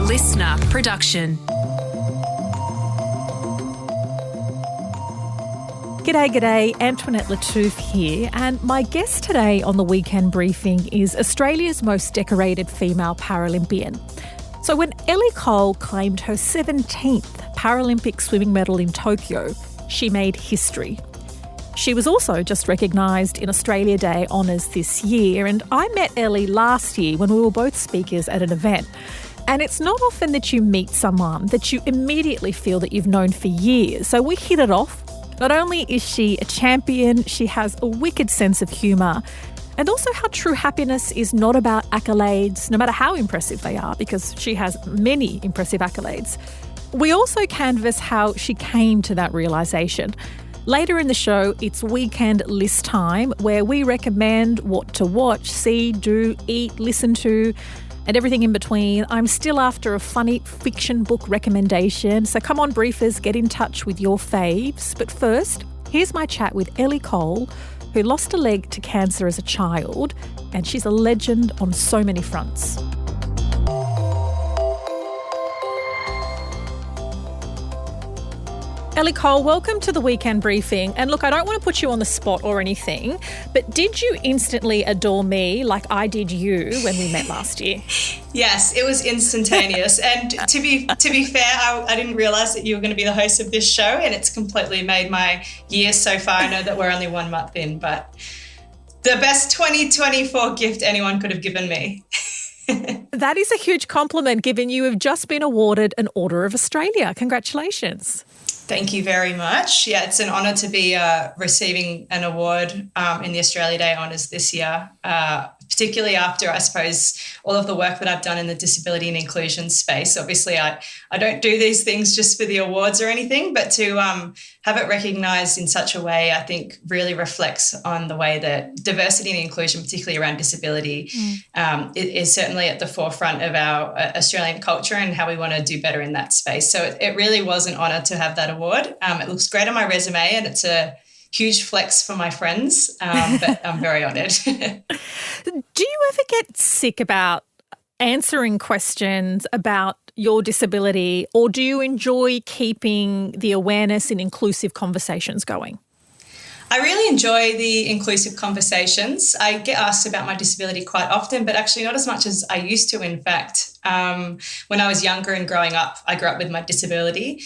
listener production. G'day, Antoinette Lattouf here, and my guest today on the Weekend Briefing is Australia's most decorated female Paralympian. So when Ellie Cole claimed her 17th Paralympic swimming medal in Tokyo, she made history. She was also just recognised in Australia Day honours this year, and I met Ellie last year when we were both speakers at an event. And it's not often that you meet someone that you immediately feel that you've known for years. So we hit it off. Not only is she a champion, she has a wicked sense of humour, and also how true happiness is not about accolades, no matter how impressive they are, because she has many impressive accolades. We also canvass how she came to that realisation. Later in the show, it's weekend list time, where we recommend what to watch, see, do, eat, listen to, and everything in between. I'm still after a funny fiction book recommendation, so come on, briefers, get in touch with your faves. But first, here's my chat with Ellie Cole, who lost a leg to cancer as a child, and she's a legend on so many fronts. Ellie Cole, welcome to the Weekend Briefing. And look, I don't want to put you on the spot or anything, but did you instantly adore me like I did you when we met last year? Yes, it was instantaneous. And to be fair, I didn't realise that you were going to be the host of this show, and it's completely made my year so far. I know that we're only 1 month in, but the best 2024 gift anyone could have given me. That is a huge compliment, given you have just been awarded an Order of Australia. Congratulations. Thank you very much. Yeah, it's an honour to be receiving an award in the Australia Day Honours this year, particularly after, I suppose, all of the work that I've done in the disability and inclusion space. Obviously, I don't do these things just for the awards or anything, but to have it recognised in such a way, I think really reflects on the way that diversity and inclusion, particularly around disability, is certainly at the forefront of our Australian culture and how we want to do better in that space. So it really was an honour to have that award. It looks great on my resume, and it's a huge flex for my friends, but I'm very honoured. Do you ever get sick about answering questions about your disability, or do you enjoy keeping the awareness and inclusive conversations going? I really enjoy the inclusive conversations. I get asked about my disability quite often, but actually not as much as I used to, in fact. When I was younger and growing up, I grew up with my disability.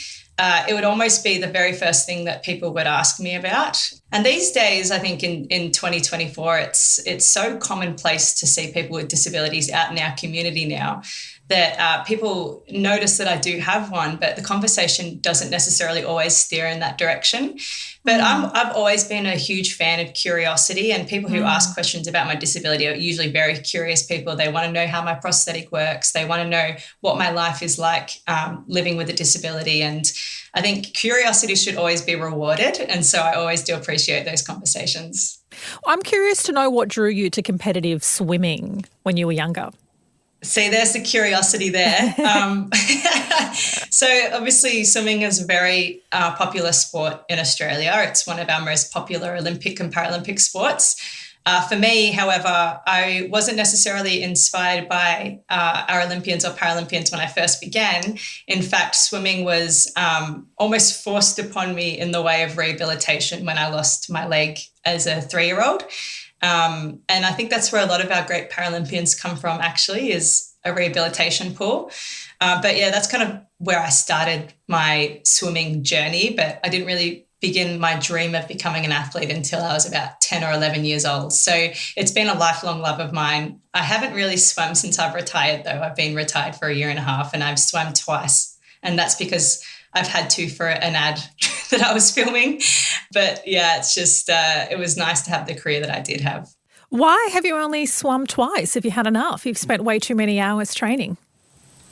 It would almost be the very first thing that people would ask me about. And these days, I think in 2024, it's so commonplace to see people with disabilities out in our community now that people notice that I do have one, but the conversation doesn't necessarily always steer in that direction. But I've always been a huge fan of curiosity, and people who ask questions about my disability are usually very curious people. They want to know how my prosthetic works. They want to know what my life is like living with a disability. And I think curiosity should always be rewarded. And so I always do appreciate those conversations. I'm curious to know what drew you to competitive swimming when you were younger. See, there's the curiosity there. So obviously swimming is a very popular sport in Australia. It's one of our most popular Olympic and Paralympic sports. For me, however, I wasn't necessarily inspired by our Olympians or Paralympians when I first began. In fact, swimming was almost forced upon me in the way of rehabilitation when I lost my leg as a 3-year-old. And I think that's where a lot of our great Paralympians come from, actually, is a rehabilitation pool. But yeah, that's kind of where I started my swimming journey, but I didn't really begin my dream of becoming an athlete until I was about 10 or 11 years old. So it's been a lifelong love of mine. I haven't really swum since I've retired, though. I've been retired for 1.5 years and I've swum twice. And that's because I've had to for an ad that I was filming. But yeah, it's just, it was nice to have the career that I did have. Why have you only swum twice? Have you had enough? You've spent way too many hours training.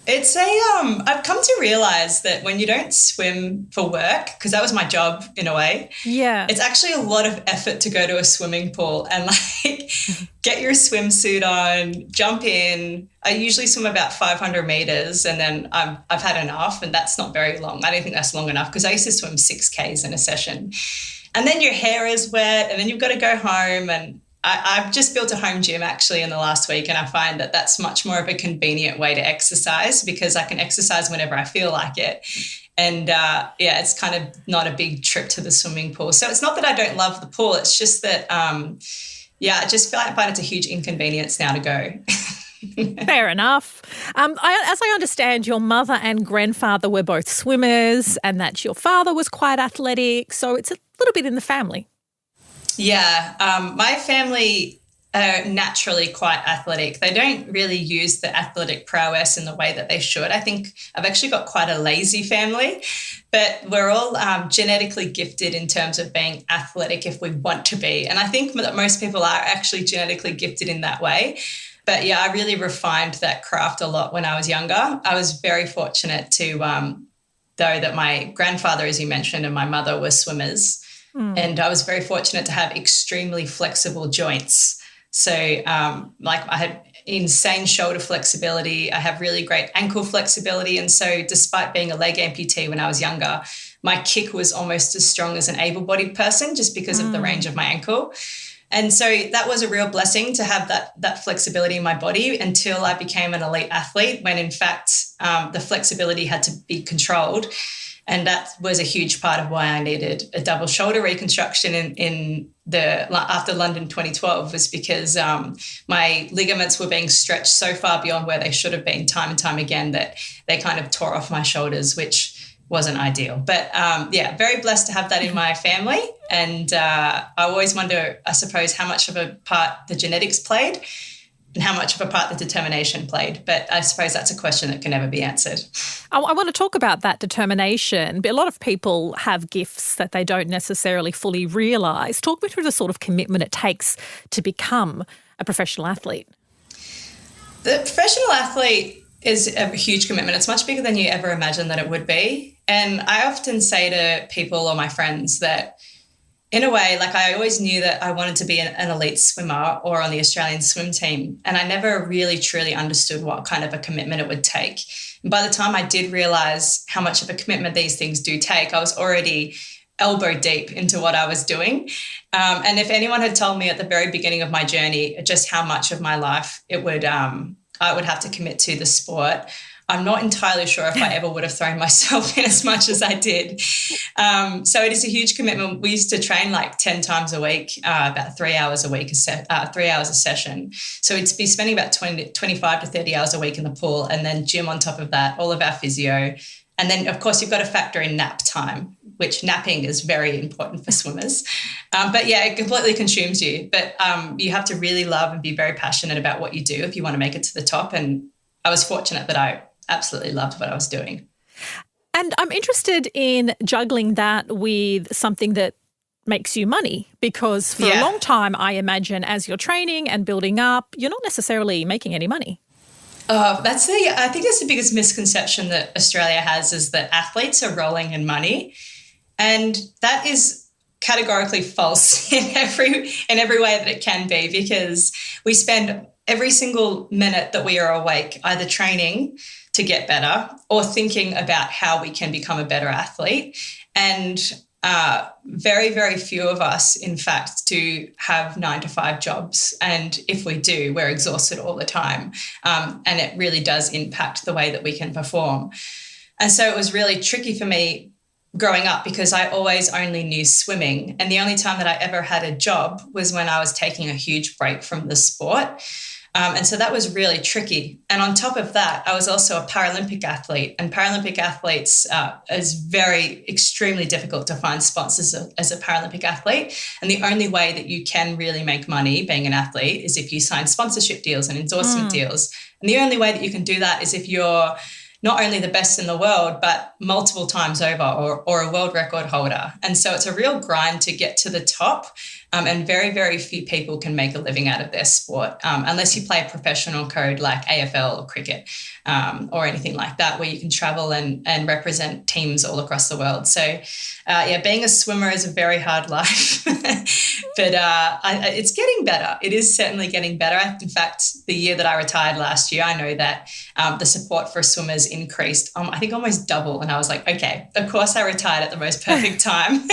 It's I've come to realise that when you don't swim for work, because that was my job in a way, it's actually a lot of effort to go to a swimming pool and like get your swimsuit on, jump in. I usually swim about 500 metres and then I've had enough, and that's not very long. I don't think that's long enough because I used to swim 6Ks in a session. And then your hair is wet and then you've got to go home, and I've just built a home gym actually in the last week, and I find that that's much more of a convenient way to exercise because I can exercise whenever I feel like it. And it's kind of not a big trip to the swimming pool. So it's not that I don't love the pool. It's just that, I just find it's a huge inconvenience now to go. Fair enough. As I understand, your mother and grandfather were both swimmers and that your father was quite athletic. So it's a little bit in the family. Yeah, my family are naturally quite athletic. They don't really use the athletic prowess in the way that they should. I think I've actually got quite a lazy family, but we're all genetically gifted in terms of being athletic if we want to be. And I think that most people are actually genetically gifted in that way. But yeah, I really refined that craft a lot when I was younger. I was very fortunate to, though, that my grandfather, as you mentioned, and my mother were swimmers. And I was very fortunate to have extremely flexible joints. So I had insane shoulder flexibility. I have really great ankle flexibility. And so despite being a leg amputee when I was younger, my kick was almost as strong as an able-bodied person just because of the range of my ankle. And so that was a real blessing to have that flexibility in my body until I became an elite athlete when, in fact, the flexibility had to be controlled. And that was a huge part of why I needed a double shoulder reconstruction after London 2012 was because my ligaments were being stretched so far beyond where they should have been time and time again that they kind of tore off my shoulders, which wasn't ideal. But very blessed to have that in my family. And I always wonder, I suppose, how much of a part the genetics played and how much of a part the determination played. But I suppose that's a question that can never be answered. I want to talk about that determination. But a lot of people have gifts that they don't necessarily fully realise. Talk me through the sort of commitment it takes to become a professional athlete. The professional athlete is a huge commitment. It's much bigger than you ever imagined that it would be. And I often say to people or my friends that in a way, like I always knew that I wanted to be an elite swimmer or on the Australian swim team. And I never really truly understood what kind of a commitment it would take. And by the time I did realise how much of a commitment these things do take, I was already elbow deep into what I was doing. And if anyone had told me at the very beginning of my journey just how much of my life I would have to commit to the sport, I'm not entirely sure if I ever would have thrown myself in as much as I did. So it is a huge commitment. We used to train like 10 times a week, about 3 hours a week, 3 hours a session. So we'd be spending about 25 to 30 hours a week in the pool and then gym on top of that, all of our physio. And then, of course, you've got to factor in nap time, which napping is very important for swimmers. But yeah, it completely consumes you. But you have to really love and be very passionate about what you do if you want to make it to the top. And I was fortunate that I absolutely loved what I was doing. And I'm interested in juggling that with something that makes you money because for a long time, I imagine as you're training and building up, you're not necessarily making any money. I think that's the biggest misconception that Australia has is that athletes are rolling in money. And that is categorically false in every way that it can be because we spend every single minute that we are awake either training to get better or thinking about how we can become a better athlete. And very, very few of us, in fact, do have 9-to-5 jobs. And if we do, we're exhausted all the time. And it really does impact the way that we can perform. And so it was really tricky for me growing up because I always only knew swimming. And the only time that I ever had a job was when I was taking a huge break from the sport. And so that was really tricky. And on top of that, I was also a Paralympic athlete, and Paralympic athletes is very extremely difficult to find sponsors as a Paralympic athlete. And the only way that you can really make money being an athlete is if you sign sponsorship deals and endorsement deals. And the only way that you can do that is if you're not only the best in the world, but multiple times over or a world record holder. And so it's a real grind to get to the top. And very, very few people can make a living out of their sport unless you play a professional code like AFL or cricket or anything like that, where you can travel and represent teams all across the world. So, being a swimmer is a very hard life, but it's getting better. It is certainly getting better. In fact, the year that I retired last year, I know that the support for swimmers increased, I think almost double. And I was like, okay, of course I retired at the most perfect time.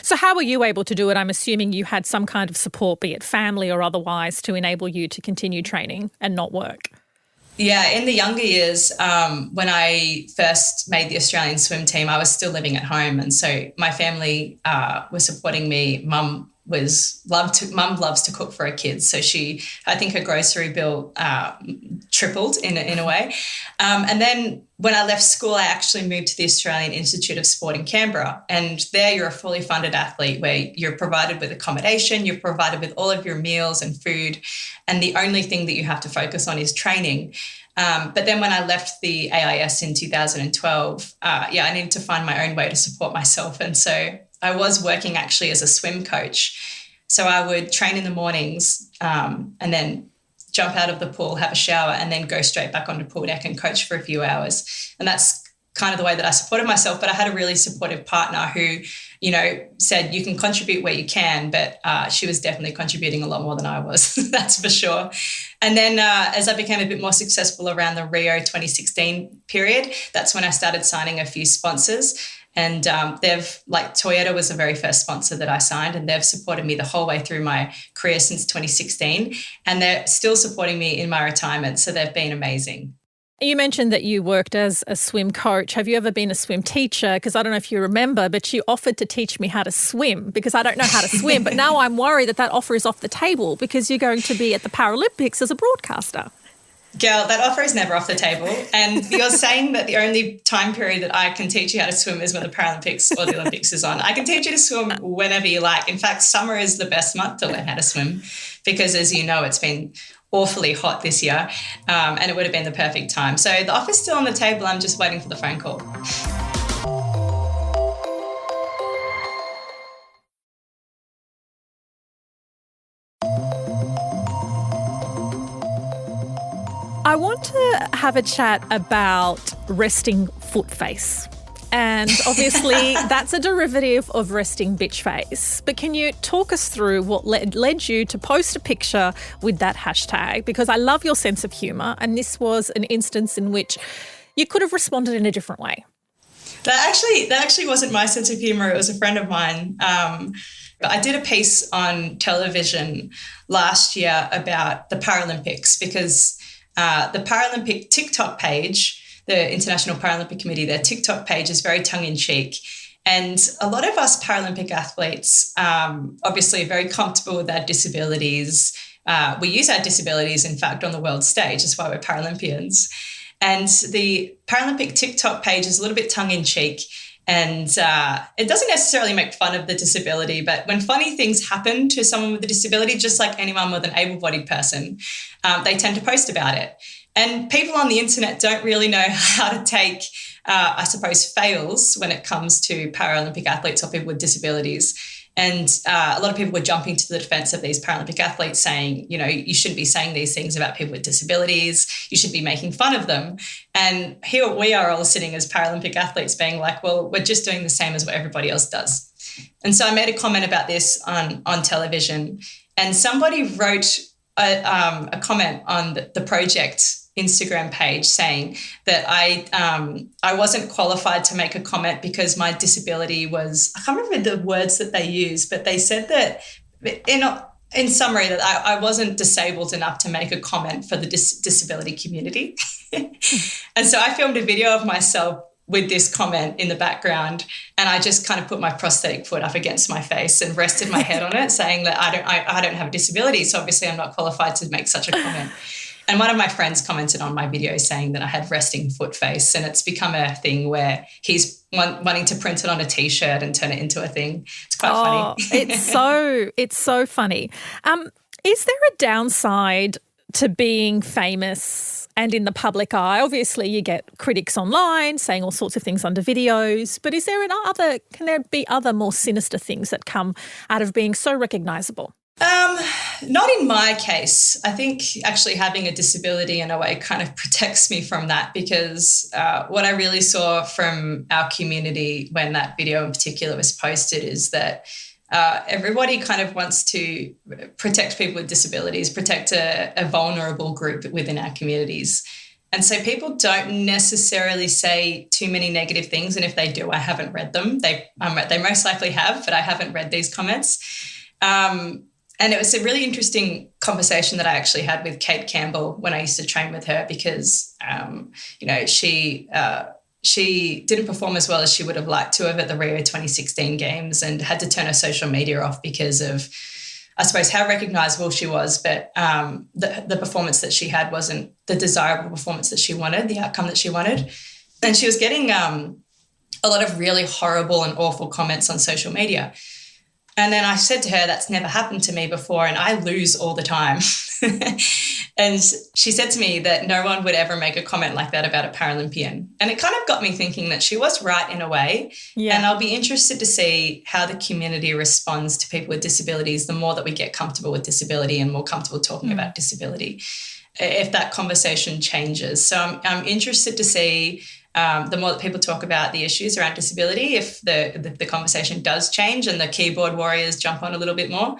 So how were you able to do it? I'm assuming assuming you had some kind of support, be it family or otherwise, to enable you to continue training and not work. Yeah, in the younger years, when I first made the Australian swim team, I was still living at home. And so my family was supporting me. Mum loves to cook for her kids. So I think her grocery bill tripled in a way. And then when I left school, I actually moved to the Australian Institute of Sport in Canberra. And there you're a fully funded athlete where you're provided with accommodation, you're provided with all of your meals and food. And the only thing that you have to focus on is training. But then when I left the AIS in 2012, I needed to find my own way to support myself. And so I was working actually as a swim coach. So I would train in the mornings and then jump out of the pool, have a shower, and then go straight back onto pool deck and coach for a few hours. And that's kind of the way that I supported myself. But I had a really supportive partner who, said you can contribute where you can, but she was definitely contributing a lot more than I was, that's for sure. And then as I became a bit more successful around the Rio 2016 period, that's when I started signing a few sponsors. And Toyota was the very first sponsor that I signed, and they've supported me the whole way through my career since 2016. And they're still supporting me in my retirement. So they've been amazing. You mentioned that you worked as a swim coach. Have you ever been a swim teacher? Because I don't know if you remember, but you offered to teach me how to swim because I don't know how to swim. But now I'm worried that offer is off the table because you're going to be at the Paralympics as a broadcaster. Girl, that offer is never off the table. And you're saying that the only time period that I can teach you how to swim is when the Paralympics or the Olympics is on. I can teach you to swim whenever you like. In fact, summer is the best month to learn how to swim because, as you know, it's been awfully hot this year and it would have been the perfect time. So the offer's still on the table. I'm just waiting for the phone call. I want to have a chat about resting foot face. And obviously that's a derivative of resting bitch face. But can you talk us through what led you to post a picture with that hashtag? Because I love your sense of humour, and this was an instance in which you could have responded in a different way. That actually wasn't my sense of humour. It was a friend of mine. But I did a piece on television last year about the Paralympics because the Paralympic TikTok page, the International Paralympic Committee, their TikTok page is very tongue-in-cheek. And a lot of us Paralympic athletes obviously are very comfortable with our disabilities. We use our disabilities, in fact, on the world stage. That's why we're Paralympians. And the Paralympic TikTok page is a little bit tongue-in-cheek. And it doesn't necessarily make fun of the disability, but when funny things happen to someone with a disability, just like anyone with an able-bodied person, they tend to post about it. And people on the internet don't really know how to take, I suppose, fails when it comes to Paralympic athletes or people with disabilities. And a lot of people were jumping to the defense of these Paralympic athletes saying, you shouldn't be saying these things about people with disabilities. You should be making fun of them. And here we are all sitting as Paralympic athletes being like, well, we're just doing the same as what everybody else does. And so I made a comment about this on television, and somebody wrote a comment on the project Instagram page saying that I wasn't qualified to make a comment because my disability was, I can't remember the words that they used, but they said that in summary that I wasn't disabled enough to make a comment for the disability community. And so I filmed a video of myself with this comment in the background, and I just kind of put my prosthetic foot up against my face and rested my head on it, saying that I don't have a disability, so obviously I'm not qualified to make such a comment. And one of my friends commented on my video saying that I had resting foot face, and it's become a thing where he's wanting to print it on a T-shirt and turn it into a thing. It's quite funny. It's so funny. Is there a downside to being famous and in the public eye? Obviously, you get critics online saying all sorts of things under videos, but can there be other more sinister things that come out of being so recognisable? Not in my case. I think actually having a disability in a way kind of protects me from that, because what I really saw from our community when that video in particular was posted is that everybody kind of wants to protect people with disabilities, protect a vulnerable group within our communities. And so people don't necessarily say too many negative things. And if they do, I haven't read them. They most likely have, but I haven't read these comments. And it was a really interesting conversation that I actually had with Kate Campbell when I used to train with her because, she didn't perform as well as she would have liked to have at the Rio 2016 Games and had to turn her social media off because of, I suppose, how recognisable she was, but the performance that she had wasn't the desirable performance that she wanted, the outcome that she wanted. And she was getting a lot of really horrible and awful comments on social media. And then I said to her, that's never happened to me before and I lose all the time. And she said to me that no one would ever make a comment like that about a Paralympian. And it kind of got me thinking that she was right in a way. Yeah. And I'll be interested to see how the community responds to people with disabilities the more that we get comfortable with disability and more comfortable talking about disability, if that conversation changes. So I'm interested to see the more that people talk about the issues around disability, if the conversation does change and the keyboard warriors jump on a little bit more.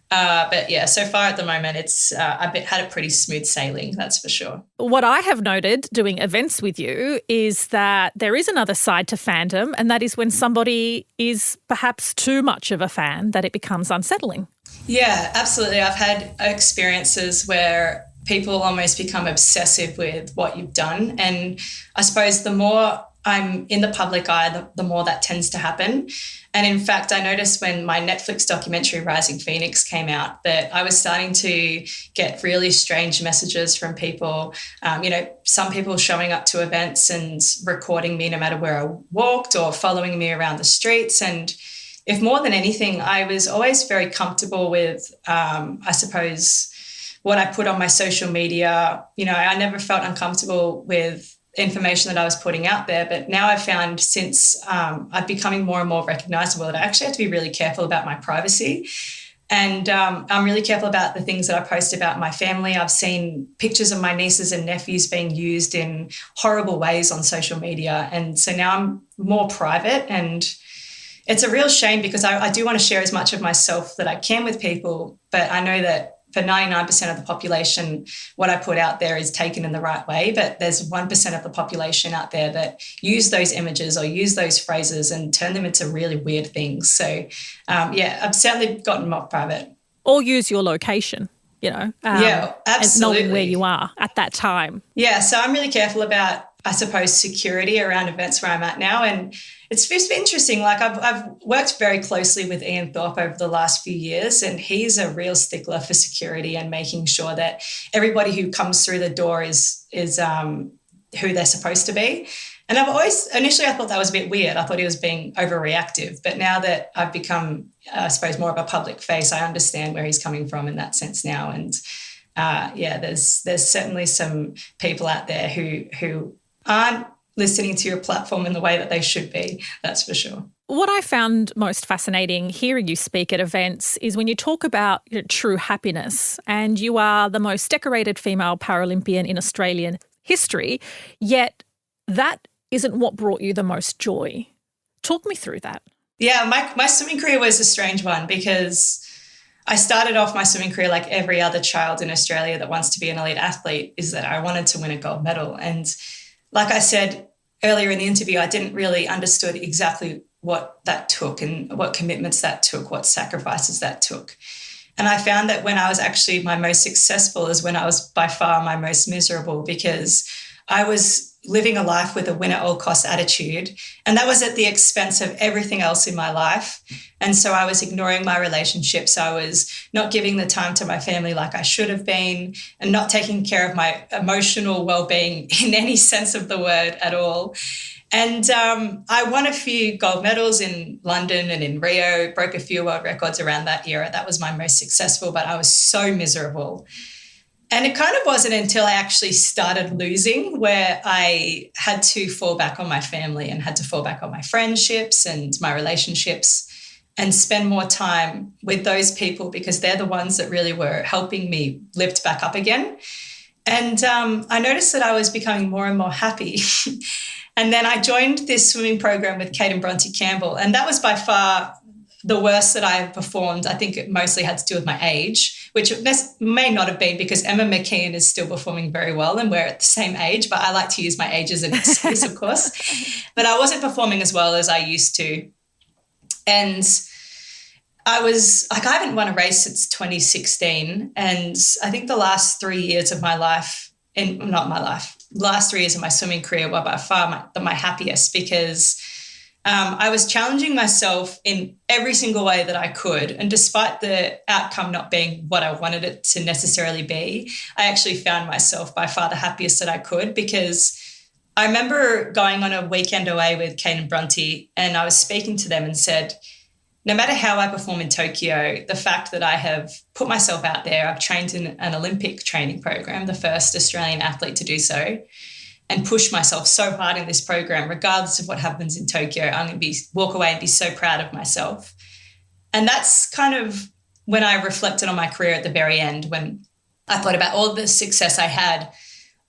But yeah, so far at the moment, it's I've had a pretty smooth sailing, that's for sure. What I have noted doing events with you is that there is another side to fandom, and that is when somebody is perhaps too much of a fan, that it becomes unsettling. Yeah, absolutely. I've had experiences where people almost become obsessive with what you've done. And I suppose the more I'm in the public eye, the more that tends to happen. And in fact, I noticed when my Netflix documentary Rising Phoenix came out that I was starting to get really strange messages from people, some people showing up to events and recording me no matter where I walked or following me around the streets. And if more than anything, I was always very comfortable with, I suppose, what I put on my social media. I never felt uncomfortable with information that I was putting out there. But now I've found since I'm becoming more and more recognisable that I actually have to be really careful about my privacy. And I'm really careful about the things that I post about my family. I've seen pictures of my nieces and nephews being used in horrible ways on social media. And so now I'm more private, and it's a real shame because I do want to share as much of myself that I can with people, but I know that for 99% of the population, what I put out there is taken in the right way, but there's 1% of the population out there that use those images or use those phrases and turn them into really weird things. So, I've certainly gotten more private. Or use your location, yeah, absolutely. And knowing where you are at that time. Yeah, so I'm really careful about, I suppose, security around events where I'm at now. And it's been interesting. Like I've worked very closely with Ian Thorpe over the last few years, and he's a real stickler for security and making sure that everybody who comes through the door is who they're supposed to be. And initially I thought that was a bit weird. I thought he was being overreactive. But now that I've become, I suppose, more of a public face, I understand where he's coming from in that sense now. And there's certainly some people out there who aren't listening to your platform in the way that they should be, that's for sure. What I found most fascinating hearing you speak at events is when you talk about true happiness, and you are the most decorated female Paralympian in Australian history, yet that isn't what brought you the most joy. Talk me through that. Yeah, my swimming career was a strange one because I started off my swimming career like every other child in Australia that wants to be an elite athlete, is that I wanted to win a gold medal. And like I said earlier in the interview, I didn't really understood exactly what that took and what commitments that took, what sacrifices that took. And I found that when I was actually my most successful is when I was by far my most miserable, because I was living a life with a win at all costs attitude. And that was at the expense of everything else in my life. And so I was ignoring my relationships. I was not giving the time to my family like I should have been, and not taking care of my emotional well-being in any sense of the word at all. And I won a few gold medals in London and in Rio, broke a few world records around that era. That was my most successful, but I was so miserable. And it kind of wasn't until I actually started losing where I had to fall back on my family and had to fall back on my friendships and my relationships and spend more time with those people, because they're the ones that really were helping me lift back up again. And I noticed that I was becoming more and more happy. And then I joined this swimming program with Kate and Bronte Campbell, and that was by far the worst that I have performed. I think it mostly had to do with my age, which may not have been, because Emma McKeon is still performing very well and we're at the same age, but I like to use my age as an excuse, of course. But I wasn't performing as well as I used to. And I haven't won a race since 2016. And I think the last 3 years of my life, last 3 years of my swimming career were by far my happiest, because I was challenging myself in every single way that I could. And despite the outcome not being what I wanted it to necessarily be, I actually found myself by far the happiest that I could, because I remember going on a weekend away with Kane and Bronte, and I was speaking to them and said, no matter how I perform in Tokyo, the fact that I have put myself out there, I've trained in an Olympic training program, the first Australian athlete to do so, and pushed myself so hard in this program, regardless of what happens in Tokyo, I'm going to walk away and be so proud of myself. And that's kind of when I reflected on my career at the very end, when I thought about all the success I had.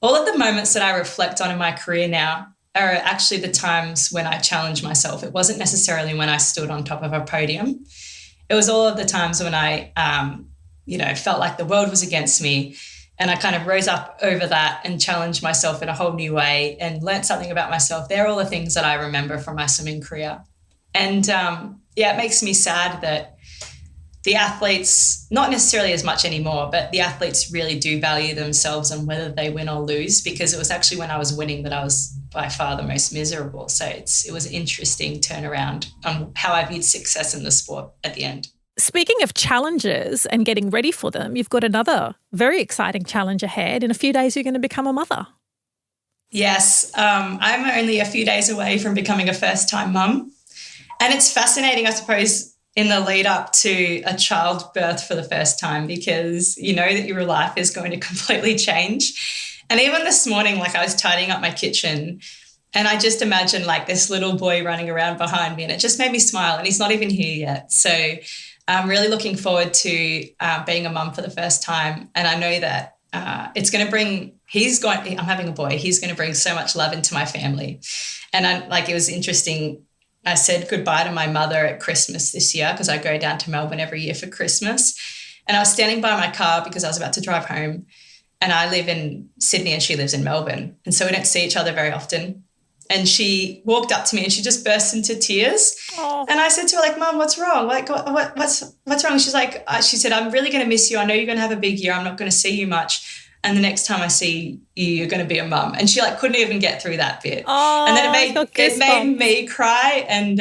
All of the moments that I reflect on in my career now are actually the times when I challenged myself. It wasn't necessarily when I stood on top of a podium. It was all of the times when I, felt like the world was against me, and I kind of rose up over that and challenged myself in a whole new way and learnt something about myself. They're all the things that I remember from my swimming career. And it makes me sad that the athletes, not necessarily as much anymore, but the athletes really do value themselves and whether they win or lose, because it was actually when I was winning that I was by far the most miserable. So it was an interesting turnaround on how I viewed success in the sport at the end. Speaking of challenges and getting ready for them, you've got another very exciting challenge ahead. In a few days, you're going to become a mother. Yes, I'm only a few days away from becoming a first-time mum. And it's fascinating, I suppose, in the lead up to a childbirth for the first time, because you know that your life is going to completely change. And even this morning, I was tidying up my kitchen and I just imagined this little boy running around behind me, and it just made me smile, and he's not even here yet. So I'm really looking forward to being a mum for the first time. And I know that it's going to bring, I'm having a boy, he's going to bring so much love into my family. And it was interesting. I said goodbye to my mother at Christmas this year, because I go down to Melbourne every year for Christmas. And I was standing by my car because I was about to drive home, and I live in Sydney and she lives in Melbourne. And so we don't see each other very often. And she walked up to me and she just burst into tears. Oh. And I said to her, Mom, what's wrong? What's wrong? She said, I'm really going to miss you. I know you're going to have a big year. I'm not going to see you much. And the next time I see you, you're going to be a mum. And she couldn't even get through that bit. Oh, and then it made me cry. And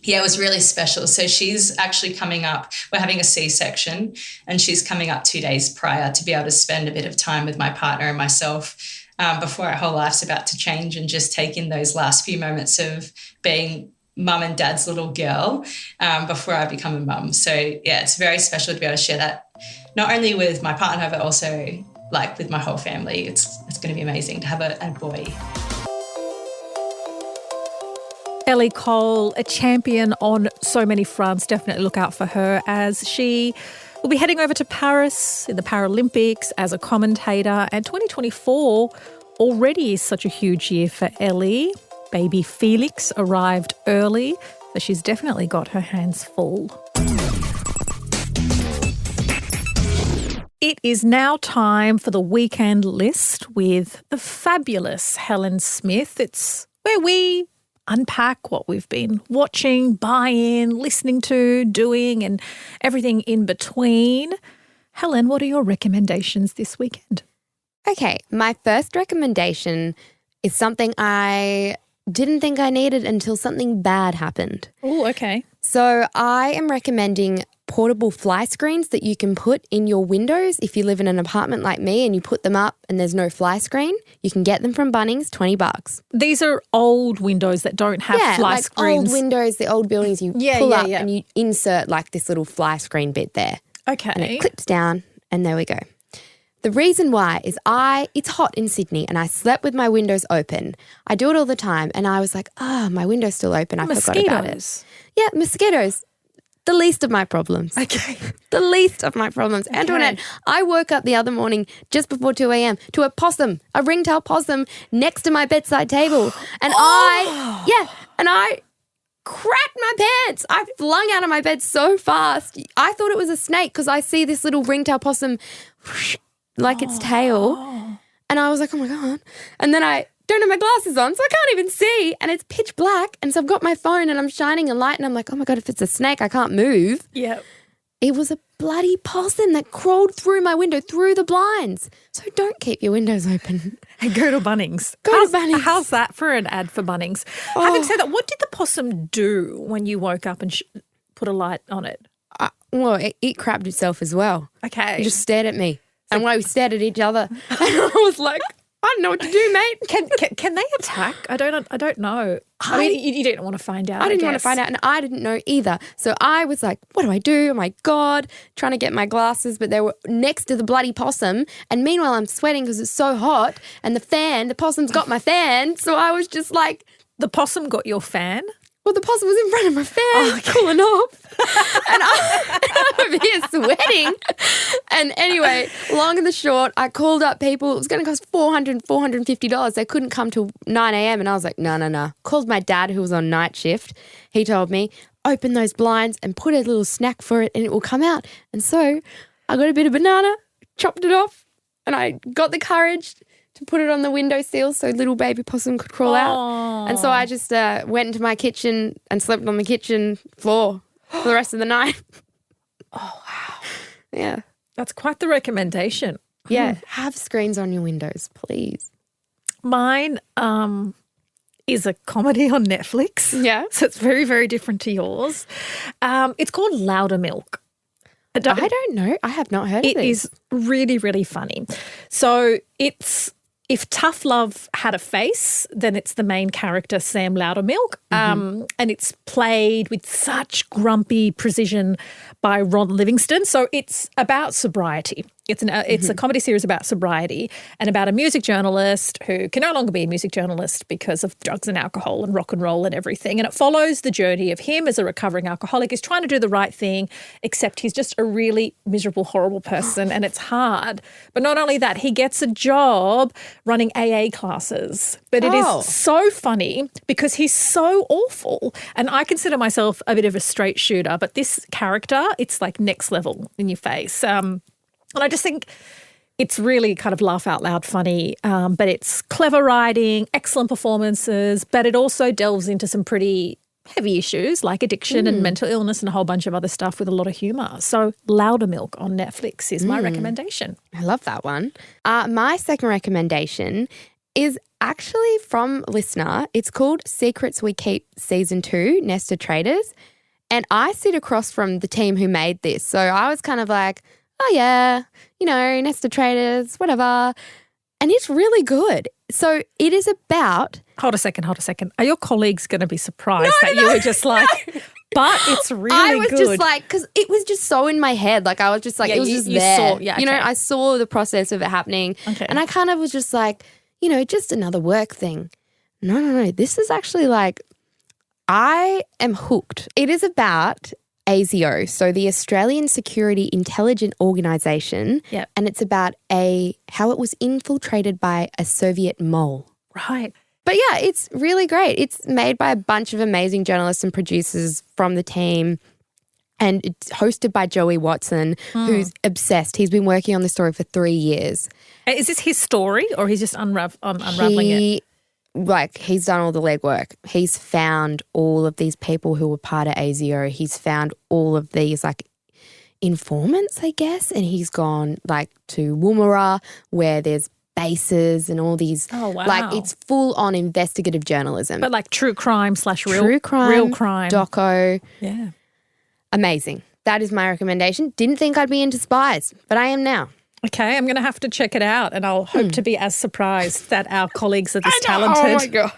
it was really special. So she's actually coming up. We're having a C-section, and she's coming up 2 days prior to be able to spend a bit of time with my partner and myself before our whole life's about to change, and just take in those last few moments of being mum and dad's little girl before I become a mum. So, it's very special to be able to share that, not only with my partner, but also with my whole family. It's going to be amazing to have a boy. Ellie Cole, a champion on so many fronts. Definitely look out for her, as she will be heading over to Paris in the Paralympics as a commentator. And 2024 already is such a huge year for Ellie. Baby Felix arrived early, so she's definitely got her hands full. It is now time for the weekend list with the fabulous Helen Smith. It's where we unpack what we've been watching, buying, listening to, doing, and everything in between. Helen, what are your recommendations this weekend? Okay, my first recommendation is something I didn't think I needed until something bad happened. Oh, okay. So I am recommending portable fly screens that you can put in your windows. If you live in an apartment like me and you put them up and there's no fly screen, you can get them from Bunnings, $20. These are old windows that don't have fly screens. Old windows, the old buildings, you pull up and you insert this little fly screen bit there. Okay. And it clips down, and there we go. The reason why is it's hot in Sydney and I slept with my windows open. I do it all the time, and I was like, my window's still open. I forgot about it. Yeah, mosquitoes. The least of my problems. Okay. The least of my problems. Okay. Antoinette, I woke up the other morning just before 2 a.m. to a possum, a ringtail possum next to my bedside table. And I cracked my pants. I flung out of my bed so fast. I thought it was a snake because I see this little ringtail possum its tail. And I was like, oh my God. And then I don't have my glasses on, so I can't even see. And it's pitch black. And so I've got my phone and I'm shining a light and I'm like, oh my God, if it's a snake, I can't move. Yeah. It was a bloody possum that crawled through my window, through the blinds. So don't keep your windows open. And go to Bunnings. Go to Bunnings. How's that for an ad for Bunnings? Having said that, what did the possum do when you woke up and put a light on it? Well, it crapped itself as well. Okay. It just stared at me. And we stared at each other. And I was like, I don't know what to do, mate. Can they attack? I don't know. I mean, you didn't want to find out. I didn't want to find out, and I didn't know either. So I was like, what do I do? Oh my God, trying to get my glasses, but they were next to the bloody possum. And meanwhile, I'm sweating because it's so hot. And the possum's got my fan. So I was just like. The possum got your fan? Well, the possum was in front of my fan, cooling off. And I'm over here sweating. And anyway, long and the short, I called up people. It was going to cost $450. They couldn't come till 9 a.m. And I was like, no. Called my dad, who was on night shift. He told me, open those blinds and put a little snack for it and it will come out. And so I got a bit of banana, chopped it off, and I got the courage to put it on the windowsill so little baby possum could crawl out. And so I just went into my kitchen and slept on the kitchen floor for the rest of the night. Oh, wow. Yeah. That's quite the recommendation. Yeah. Have screens on your windows, please. Mine is a comedy on Netflix. Yeah. So it's very, very different to yours. It's called Lounder Milk. I don't know. I have not heard of it. It is really, really funny. So it's... If Tough Love had a face, then it's the main character, Sam Loudermilk, and it's played with such grumpy precision by Ron Livingston. So it's about sobriety. It's a comedy series about sobriety and about a music journalist who can no longer be a music journalist because of drugs and alcohol and rock and roll and everything. And it follows the journey of him as a recovering alcoholic. He's trying to do the right thing, except he's just a really miserable, horrible person and it's hard. But not only that, he gets a job running AA classes. But it is so funny because he's so awful. And I consider myself a bit of a straight shooter, but this character, it's like next level in your face. And I just think it's really kind of laugh out loud funny, but it's clever writing, excellent performances, but it also delves into some pretty heavy issues like addiction and mental illness and a whole bunch of other stuff with a lot of humour. So Loudermilk on Netflix is my recommendation. I love that one. My second recommendation is actually from listener. It's called Secrets We Keep Season 2, Nested Traitors. And I sit across from the team who made this. So I was kind of like, oh yeah, Nested Traitors, whatever. And it's really good. So it is about... Hold a second. Are your colleagues going to be surprised you were just like, but it's really good? I was just like, because it was just so in my head. Like I was just like, it was just there. I saw the process of it happening. Okay. And I kind of was just like, just another work thing. No. This is actually like, I am hooked. It is about... ASIO, so the Australian Security Intelligence Organisation, and it's about how it was infiltrated by a Soviet mole. Right. But yeah, it's really great. It's made by a bunch of amazing journalists and producers from the team, and it's hosted by Joey Watson, who's obsessed. He's been working on this story for 3 years. Is this his story or he's just unraveling it? He's done all the legwork. He's found all of these people who were part of ASIO. He's found all of these informants, I guess, and he's gone to Woomera where there's bases and all these. Oh wow! It's full on investigative journalism, but true crime / real crime, doco. Yeah, amazing. That is my recommendation. Didn't think I'd be into spies, but I am now. Okay, I'm going to have to check it out and I'll hope to be as surprised that our colleagues are this talented. Oh, my God.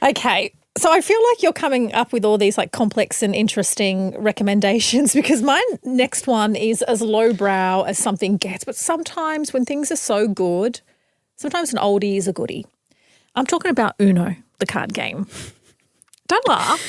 Okay, so I feel like you're coming up with all these complex and interesting recommendations because my next one is as lowbrow as something gets. But sometimes when things are so good, sometimes an oldie is a goodie. I'm talking about Uno, the card game. Don't laugh.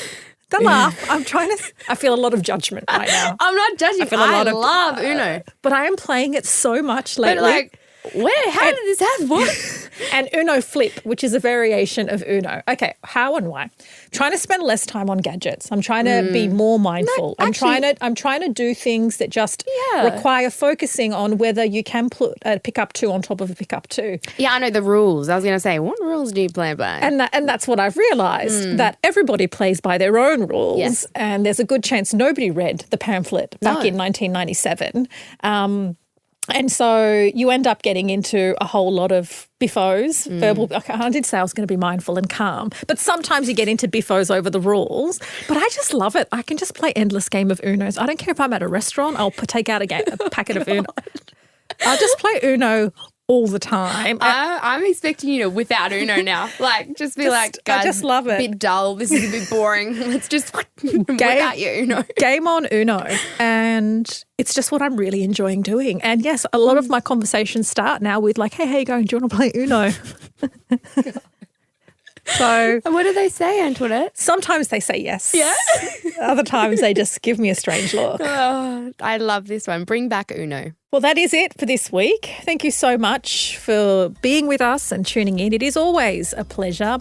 Don't laugh. I feel a lot of judgment right now. I'm not judging. I love Uno. But I am playing it so much lately. But how did this happen? What? And Uno Flip, which is a variation of Uno. Okay, how and why? Trying to spend less time on gadgets. I'm trying to be more mindful. I'm trying to do things that just require focusing on whether you can put a pick-up 2 on top of a pick-up 2. Yeah, I know the rules. I was going to say, what rules do you play by? And that's what I've realised, that everybody plays by their own rules. Yes. And there's a good chance nobody read the pamphlet back in 1997. And so you end up getting into a whole lot of biffos, verbal. I did say I was going to be mindful and calm, but sometimes you get into biffos over the rules. But I just love it. I can just play endless game of Unos. I don't care if I'm at a restaurant. I'll take out a packet of Uno. I'll just play Uno all the time. I'm expecting you to without Uno now. Like, just be like, guys, I just love it. A bit dull. This is a bit boring. Let's just without you, Uno. Game on Uno. And it's just what I'm really enjoying doing. And yes, a lot of my conversations start now with like, hey, how you going? Do you want to play Uno? So, and what do they say, Antoinette? Sometimes they say yes. Yeah. Other times they just give me a strange look. Oh, I love this one. Bring back Uno. Well, that is it for this week. Thank you so much for being with us and tuning in. It is always a pleasure.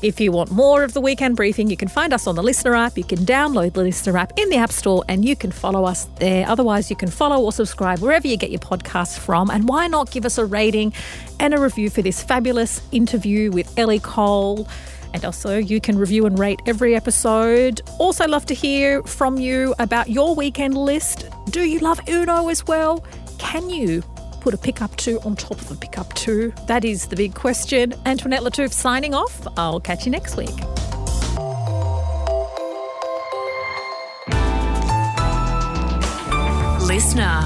If you want more of the Weekend Briefing, you can find us on the Listener app. You can download the Listener app in the App Store and you can follow us there. Otherwise, you can follow or subscribe wherever you get your podcasts from. And why not give us a rating and a review for this fabulous interview with Ellie Cole. And also you can review and rate every episode. Also love to hear from you about your weekend list. Do you love Uno as well? Can you put a pick-up 2 on top of a pick-up 2? That is the big question. Antoinette Lattouf signing off. I'll catch you next week. Listener.